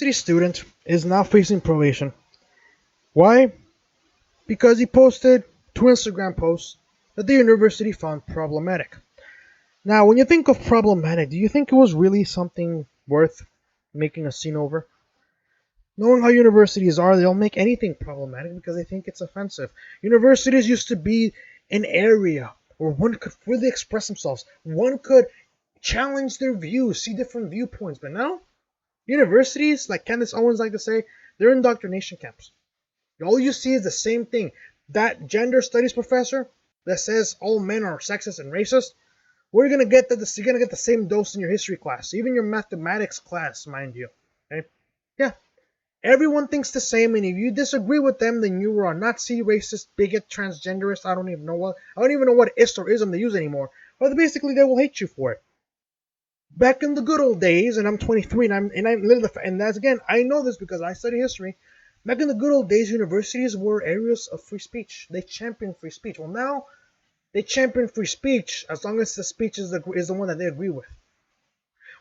City student is now facing probation. Why? Because he posted two Instagram posts that the university found problematic. Now, when you think of problematic, do you think it was really something worth making a scene over? Knowing how universities are, they'll make anything problematic because they think it's offensive. Universities used to be an area where one could freely express themselves. One could challenge their views, see different viewpoints. But now, universities, like Candace Owens like to say, they're indoctrination camps. All you see is the same thing. That gender studies professor that says all men are sexist and racist, we're gonna get that. You're gonna get the same dose in your history class, even your mathematics class, mind you. Okay? Yeah, everyone thinks the same, and if you disagree with them, then you are a Nazi, racist, bigot, transgenderist. I don't even know what ist or ism they use anymore. But basically, they will hate you for it. Back in the good old days, and I'm 23, and that's again, I know this because I study history. Back in the good old days, universities were areas of free speech. They championed free speech. Well, now they champion free speech as long as the speech is the one that they agree with.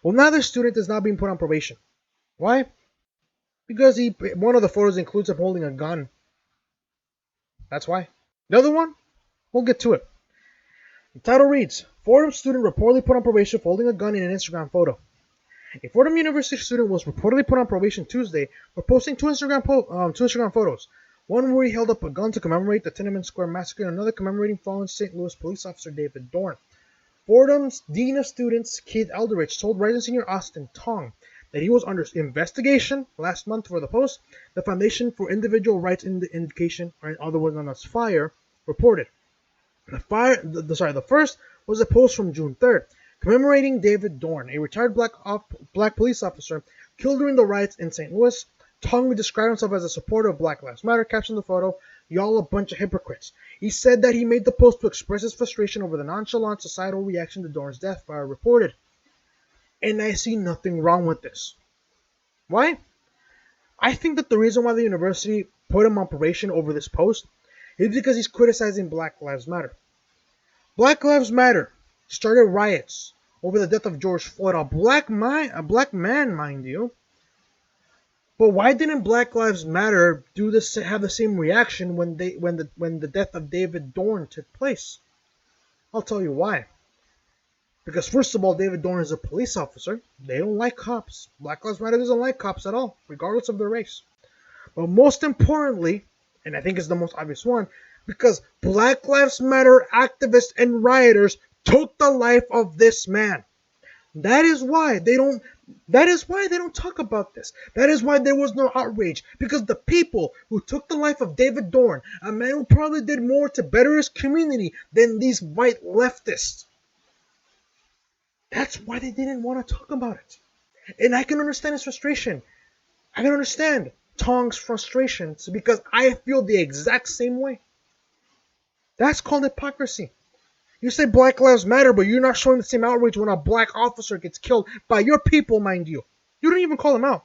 Well, now the student is now being put on probation. Why? Because one of the photos includes him holding a gun. That's why. The other one, we'll get to it. The title reads, Fordham student reportedly put on probation for holding a gun in an Instagram photo. A Fordham University student was reportedly put on probation Tuesday for posting two Instagram photos. One where he held up a gun to commemorate the Tiananmen Square massacre, and another commemorating fallen St. Louis police officer David Dorn. Fordham's Dean of Students, Keith Eldridge, told Rising Senior Austin Tong that he was under investigation last month for the post. The Foundation for Individual Rights Indication, or otherwise known as FIRE, reported. The first was a post from June 3rd, commemorating David Dorn, a retired black police officer killed during the riots in St. Louis. Tong described himself as a supporter of Black Lives Matter, captioned the photo, "Y'all a bunch of hypocrites." He said that he made the post to express his frustration over the nonchalant societal reaction to Dorn's death, FIRE reported. And I see nothing wrong with this. Why? I think that the reason why the university put him on probation over this post is because he's criticizing Black Lives Matter. Black Lives Matter started riots over the death of George Floyd, a black man, mind you. But why didn't Black Lives Matter have the same reaction when the death of David Dorn took place? I'll tell you why. Because first of all, David Dorn is a police officer. They don't like cops. Black Lives Matter doesn't like cops at all, regardless of their race. But most importantly, and I think it's the most obvious one, because Black Lives Matter activists and rioters took the life of this man. That is why they don't talk about this. That is why there was no outrage. Because the people who took the life of David Dorn, a man who probably did more to better his community than these white leftists, that's why they didn't want to talk about it. And I can understand his frustration. I can understand Tong's frustrations because I feel the exact same way. That's called hypocrisy. You say Black Lives Matter, but you're not showing the same outrage when a black officer gets killed by your people, mind you. You don't even call him out.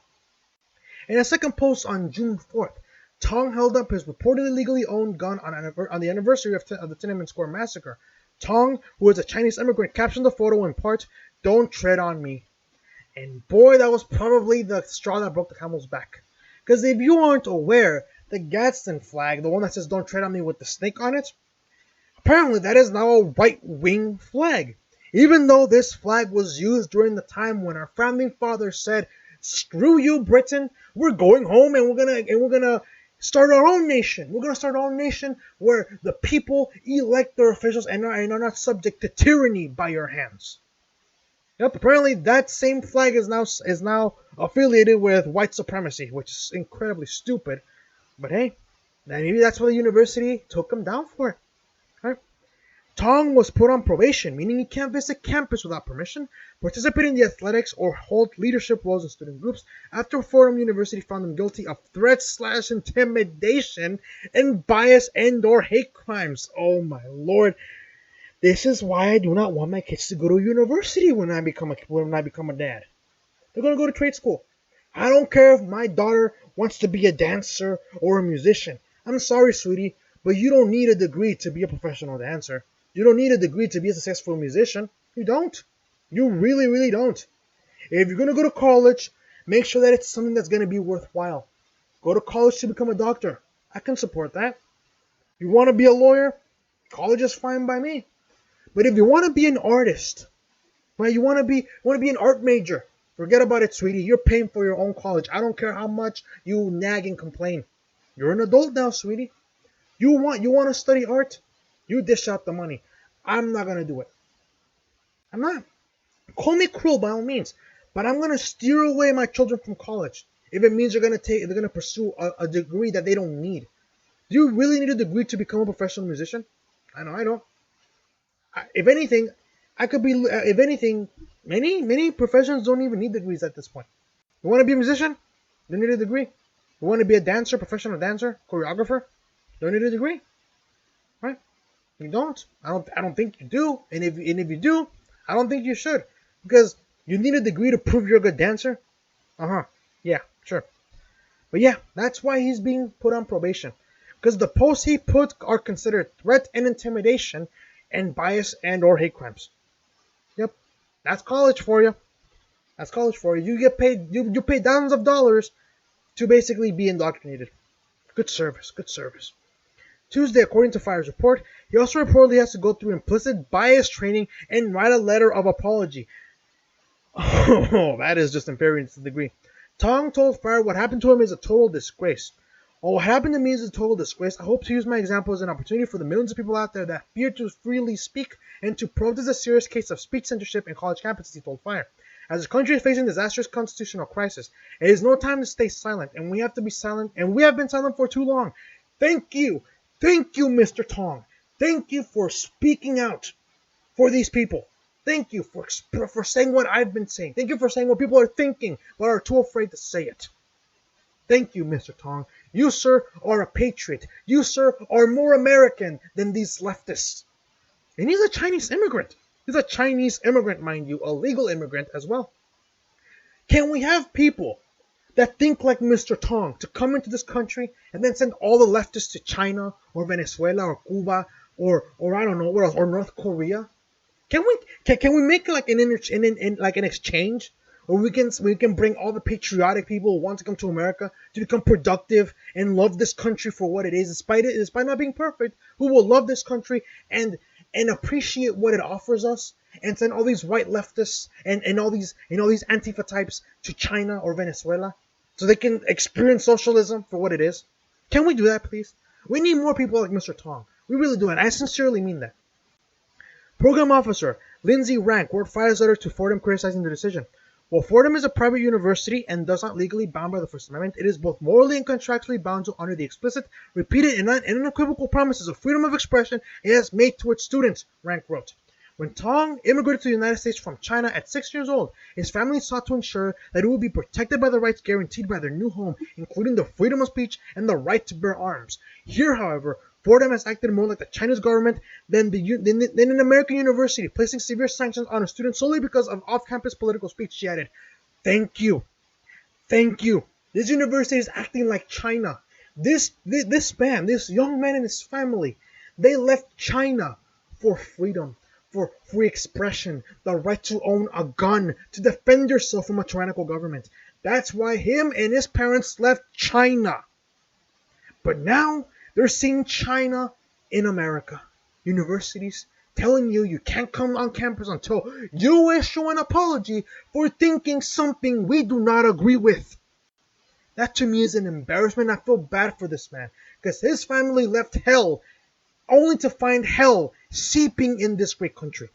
In a second post on June 4th, Tong held up his reportedly legally owned gun on the anniversary of the Tiananmen Square massacre. Tong, who is a Chinese immigrant, captioned the photo in part, "Don't tread on me." And boy, that was probably the straw that broke the camel's back. Because if you aren't aware, the Gadsden flag, the one that says "Don't tread on me" with the snake on it, apparently that is now a right-wing flag. Even though this flag was used during the time when our founding fathers said, "Screw you, Britain, we're going home and we're gonna start our own nation. We're gonna start our own nation where the people elect their officials and are not subject to tyranny by your hands." Yep, apparently that same flag is now affiliated with white supremacy, which is incredibly stupid. But hey, maybe that's why the university took him down for it. Right? Tong was put on probation, meaning he can't visit campus without permission, participate in the athletics, or hold leadership roles in student groups after Fordham University found him guilty of threats/intimidation and bias and/or hate crimes. Oh my lord. This is why I do not want my kids to go to university when I become a dad. They're going to go to trade school. I don't care if my daughter wants to be a dancer or a musician. I'm sorry, sweetie, but you don't need a degree to be a professional dancer. You don't need a degree to be a successful musician. You don't. You really, really don't. If you're going to go to college, Make sure that it's something that's going to be worthwhile. Go to college to become a doctor. I can support that. You want to be a lawyer? College is fine by me. But if you want to be an artist, right? You want to be an art major. Forget about it, sweetie. You're paying for your own college. I don't care how much you nag and complain. You're an adult now, sweetie. You want to study art? You dish out the money. I'm not gonna do it. I'm not. Call me cruel by all means, but I'm gonna steer away my children from college if it means they're gonna pursue a degree that they don't need. Do you really need a degree to become a professional musician? I know I don't. If anything, I could be. If anything, many professions don't even need degrees at this point. You want to be a musician? You don't need a degree. You want to be a dancer, professional dancer, choreographer? Don't need a degree, right? You don't. I don't think you do. And if you do, I don't think you should, because you need a degree to prove you're a good dancer. Yeah, sure. But yeah, that's why he's being put on probation, because the posts he put are considered threat and intimidation, and bias and or hate crimes. Yep, that's college for you. That's college for you. You get paid. You pay thousands of dollars to basically be indoctrinated. Good service. Good service. Tuesday, according to Fire's report, he also reportedly has to go through implicit bias training and write a letter of apology. Oh, that is just infuriating to the degree. Tong told Fire what happened to him is a total disgrace. Well, what happened to me is a total disgrace. I hope to use my example as an opportunity for the millions of people out there that fear to freely speak and to protest a serious case of speech censorship in college campuses, he told Fire. As the country is facing disastrous constitutional crisis, it is no time to stay silent, and we have to be silent, and we have been silent for too long. Thank you. Thank you, Mr. Tong. Thank you for speaking out for these people. Thank you for saying what I've been saying. Thank you for saying what people are thinking but are too afraid to say it. Thank you, Mr. Tong. You, sir, are a patriot. You, sir, are more American than these leftists. And he's a Chinese immigrant. He's a Chinese immigrant, mind you, a legal immigrant as well. Can we have people that think like Mr. Tong to come into this country and then send all the leftists to China or Venezuela or Cuba or I don't know what else, or North Korea? Can we make like an exchange where we can bring all the patriotic people who want to come to America to become productive and love this country for what it is, despite not being perfect, who will love this country and appreciate what it offers us, and send all these white leftists and all these Antifa types to China or Venezuela so they can experience socialism for what it is? Can we do that, please? We need more people like Mr. Tong. We really do, and I sincerely mean that. Program Officer Lindsay Rank wrote Fire's letter to Fordham criticizing the decision. While Fordham is a private university and does not legally bound by the First Amendment, it is both morally and contractually bound to honor the explicit, repeated, and unequivocal promises of freedom of expression it has made to its students, Rank wrote. When Tong immigrated to the United States from China at 6 years old, his family sought to ensure that it would be protected by the rights guaranteed by their new home, including the freedom of speech and the right to bear arms. Here, however, Fordham has acted more like the Chinese government than an American university, placing severe sanctions on a student solely because of off-campus political speech, she added. Thank you. Thank you. This university is acting like China. This young man and his family, they left China for freedom, for free expression, the right to own a gun, to defend yourself from a tyrannical government. That's why him and his parents left China. But now, they're seeing China in America. Universities telling you can't come on campus until you issue an apology for thinking something we do not agree with. That to me is an embarrassment. I feel bad for this man, because his family left hell only to find hell seeping in this great country.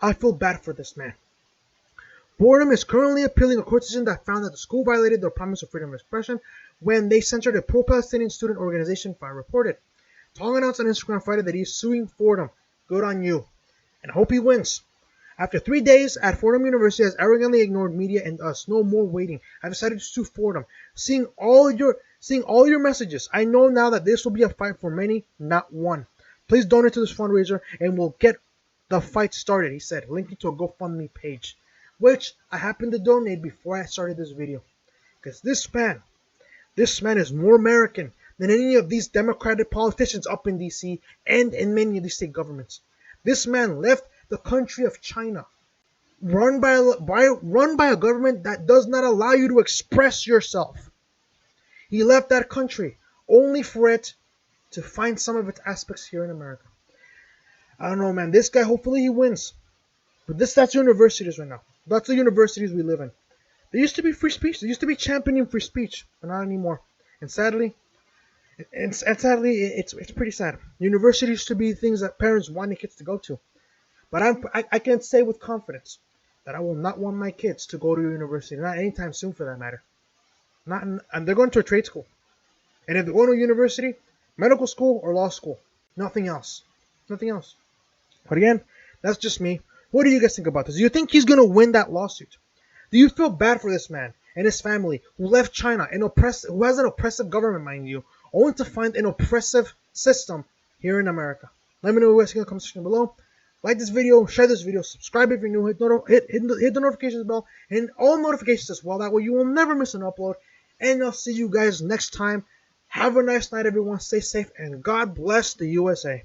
I feel bad for this man. Fordham is currently appealing a court decision that found that the school violated their promise of freedom of expression when they censored a pro-Palestinian student organization, Fire reported. Tong announced on Instagram Friday that he's suing Fordham. Good on you. And I hope he wins. After 3 days at Fordham University has arrogantly ignored media and us, no more waiting. I've decided to sue Fordham. Seeing all your messages, I know now that this will be a fight for many, not one. Please donate to this fundraiser and we'll get the fight started, he said, linking to a GoFundMe page, which I happened to donate before I started this video. Because this man is more American than any of these Democratic politicians up in DC and in many of these state governments. This man left the country of China run by a government that does not allow you to express yourself. He left that country only for it to find some of its aspects here in America. I don't know, man. This guy, hopefully he wins. But that's universities right now. That's the universities we live in. There used to be free speech. There used to be championing free speech, but not anymore. And sadly, it's pretty sad. Universities used to be things that parents wanted kids to go to. But I can say with confidence that I will not want my kids to go to university, not anytime soon for that matter. And they're going to a trade school. And if they're going to university, medical school or law school. Nothing else. Nothing else. But again, that's just me. What do you guys think about this? Do you think he's going to win that lawsuit? Do you feel bad for this man and his family who left China, who has an oppressive government, mind you, only to find an oppressive system here in America? Let me know what you guys think in the comment section below. Like this video, share this video, subscribe if you're new, hit the notifications bell, and all notifications as well. That way you will never miss an upload. And I'll see you guys next time. Have a nice night, everyone. Stay safe, and God bless the USA.